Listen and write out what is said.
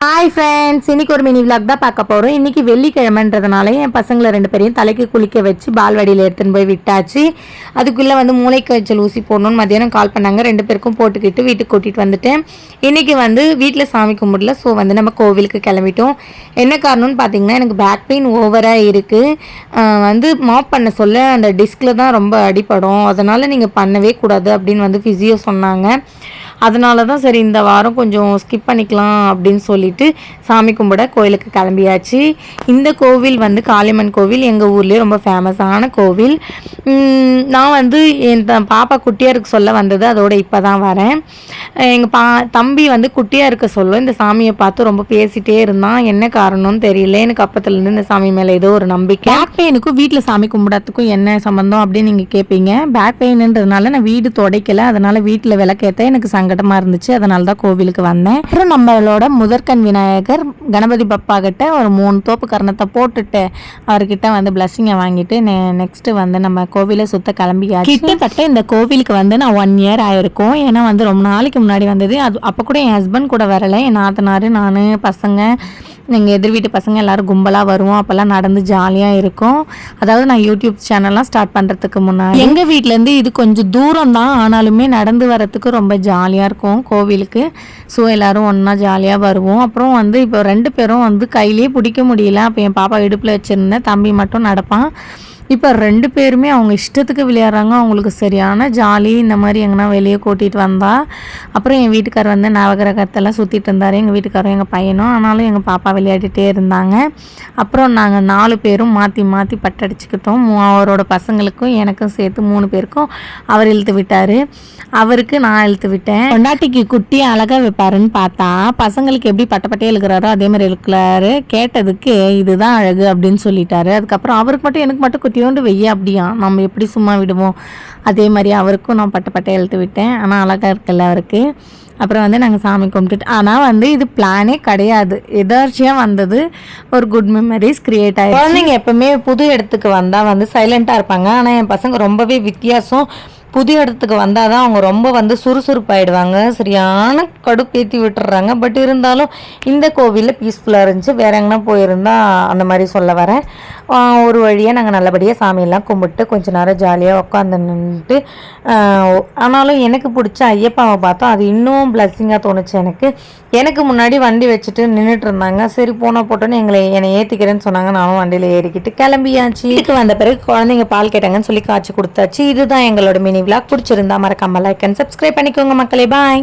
Hi friends, இன்னைக்கு ஒரு mini vlog தான் பார்க்க போகிறோம். இன்றைக்கி வெள்ளிக்கிழமைன்றதுனால என் பசங்களை 2 பேரையும் தலைக்கு குளிக்க வச்சு பால்வாடியில் எடுத்துன்னு போய் விட்டாச்சு. அதுக்குள்ளே மூளைக்கு வச்சல் ஊசி போடணும்னு மத்தியானம் கால் பண்ணாங்க. 2 பேருக்கும் போட்டுக்கிட்டு வீட்டுக்கு கூட்டிகிட்டு வந்துட்டேன். இன்றைக்கி வீட்டில் சாமி கும்பிடல. ஸோ நம்ம கோவிலுக்கு கிளம்பிட்டோம். என்ன காரணம்னு பார்த்தீங்கன்னா, எனக்கு பேக் பெயின் ஓவராக இருக்குது. மாப் பண்ண சொல்ல அந்த டிஸ்கில் தான் ரொம்ப அடிப்படும். அதனால் நீங்கள் பண்ணவே கூடாது அப்படின்னு ஃபிசியோ சொன்னாங்க. அதனால தான் சரி இந்த வாரம் கொஞ்சம் ஸ்கிப் பண்ணிக்கலாம் அப்படின்னு சொல்லிட்டு சாமி கும்பிட கோயிலுக்கு கிளம்பியாச்சு. இந்த கோவில் காளியம்மன் கோவில் எங்கள் ஊர்லேயே ரொம்ப ஃபேமஸான கோவில். நான் என் பாப்பா குட்டியாக இருக்க சொல்ல வந்தது, அதோட இப்போ தான் வரேன். எங்கள் தம்பி குட்டியாக இருக்க சொல்ல இந்த சாமியை பார்த்து ரொம்ப பேசிகிட்டே இருந்தான். என்ன காரணம்னு தெரியல. எனக்கு அப்பத்துலேருந்து இந்த சாமி மேலே ஏதோ ஒரு நம்பிக்கை. பேக் பெயினுக்கும் வீட்டில் சாமி கும்பிடறதுக்கும் என்ன சம்மந்தம் அப்படின்னு நீங்கள் கேட்பீங்க. பேக் பெயின்ன்றதுனால நான் வீடு துடைக்கலை, அதனால் வீட்டில் விளக்கேற்ற எனக்கு சங்கடமாக இருந்துச்சு. அதனால தான் கோவிலுக்கு வந்தேன். அப்புறம் நம்மளோட முதற்கண் விநாயகர் கணபதி பப்பா கிட்ட ஒரு 3 தோப்பு கரணத்தை போட்டுட்டு அவர்கிட்ட பிளஸ்ஸிங்கை வாங்கிட்டு நெக்ஸ்ட்டு நம்ம கோவிலை சுத்த கிளம்பியாச்சு. கிட்டத்தட்ட இந்த கோவிலுக்கு நான் 1 இயர் ஆயிருக்கும். ஏன்னா ரொம்ப நாளைக்கு முன்னாடி வந்தது. அப்போ கூட என் ஹஸ்பண்ட் கூட வரலை. என் நாத்தனார், நான், பசங்க, எங்கள் எதிர் வீட்டு பசங்க எல்லோரும் கும்பலாக வருவோம். அப்போல்லாம் நடந்து ஜாலியாக இருக்கும். அதாவது நான் யூடியூப் சேனல்லாம் ஸ்டார்ட் பண்ணுறதுக்கு முன்னாடி எங்கள் வீட்டிலேருந்து இது கொஞ்சம் தூரம் தான், ஆனாலுமே நடந்து வரத்துக்கு ரொம்ப ஜாலியாக இருக்கும் கோவிலுக்கு. ஸோ எல்லோரும் ஒன்றா ஜாலியாக வருவோம். அப்புறம் இப்போ 2 பேரும் கையிலே பிடிக்க முடியல. அப்போ என் பாப்பா இடுப்பில் வச்சுருந்தேன், தம்பி மட்டும் நடப்பான். இப்போ 2 பேருமே அவங்க இஷ்டத்துக்கு விளையாடுறாங்க. அவங்களுக்கு சரியான ஜாலி. இந்த மாதிரி எங்கன்னா வெளியே கூட்டிகிட்டு வந்தா. அப்புறம் என் வீட்டுக்கார் நவகிரகத்தெல்லாம் சுற்றிட்டு இருந்தார். எங்கள் வீட்டுக்காரும் எங்கள் பையனும். ஆனாலும் எங்கள் பாப்பா விளையாடிட்டே இருந்தாங்க. அப்புறம் நாங்கள் 4 பேரும் மாற்றி மாற்றி பட்டடிச்சுக்கிட்டோம். அவரோட பசங்களுக்கும் எனக்கும் சேர்த்து 3 பேருக்கும் அவர் இழுத்து விட்டார். அவருக்கு நான் இழுத்து விட்டேன். பொண்டாட்டிக்கு குட்டி அழகாக வைப்பாருன்னு பார்த்தா பசங்களுக்கு எப்படி பட்டப்பட்டே இழுக்கிறாரோ அதே மாதிரி இழுக்கிறாரு. கேட்டதுக்கு இதுதான் அழகு அப்படின்னு சொல்லிட்டாரு. அதுக்கப்புறம் அவருக்கு மட்டும் எனக்கு மட்டும் குட்டியோண்டு வெய்ய அப்படியா, நம்ம எப்படி சும்மா விடுவோம், அதே மாதிரி அவருக்கும் நான் பட்டப்பட்டே இழுத்து விட்டேன். ஆனால் அழகாக இருக்குல்ல அவருக்கு. அப்புறம் நாங்கள் சாமி கும்பிட்டுட்டு, ஆனால் இது பிளானே கிடையாது, எதார்ச்சியாக வந்தது. ஒரு குட் மெமரிஸ் கிரியேட் ஆகிடுச்சு. குழந்தைங்க எப்பவுமே புது இடத்துக்கு வந்தால் சைலண்ட்டாக இருப்பாங்க. ஆனால் என் பசங்க ரொம்பவே வித்தியாசம். புது இடத்துக்கு வந்தால் தான் அவங்க ரொம்ப சுறுசுறுப்பாயிடுவாங்க. சரியான கடுப்பேற்றி விட்டுறாங்க. பட் இருந்தாலும் இந்த கோவிலில் பீஸ்ஃபுல்லாக இருந்துச்சு. வேற எங்கன்னா போயிருந்தா அந்த மாதிரி சொல்ல வரேன். ஒரு வழியாக நாங்கள் நல்லபடியாக சாமியெல்லாம் கும்பிட்டு கொஞ்ச நேரம் ஜாலியாக உட்காந்து நின்றுட்டு, ஆனாலும் எனக்கு பிடிச்ச ஐயப்பாவை பார்த்தோம். அது இன்னும் பிளஸ்ஸிங்காக தோணுச்சு எனக்கு முன்னாடி வண்டி வச்சுட்டு நின்றுட்டு இருந்தாங்க. சரி போனால் போட்டோன்னு என்னை ஏற்றிக்கிறேன்னு சொன்னாங்க. நானும் வண்டியில் ஏறிக்கிட்டு கிளம்பியாச்சு. இதுக்கு வந்த பிறகு குழந்தைங்க பால் கேட்டாங்கன்னு சொல்லி காய்ச்சி கொடுத்தாச்சு. இதுதான் எங்களோட மினி விளாக். பிடிச்சிருந்தா மறக்காம லைக் அண்ட் சப்ஸ்கிரைப் பண்ணிக்கோங்க மக்களே. பாய்.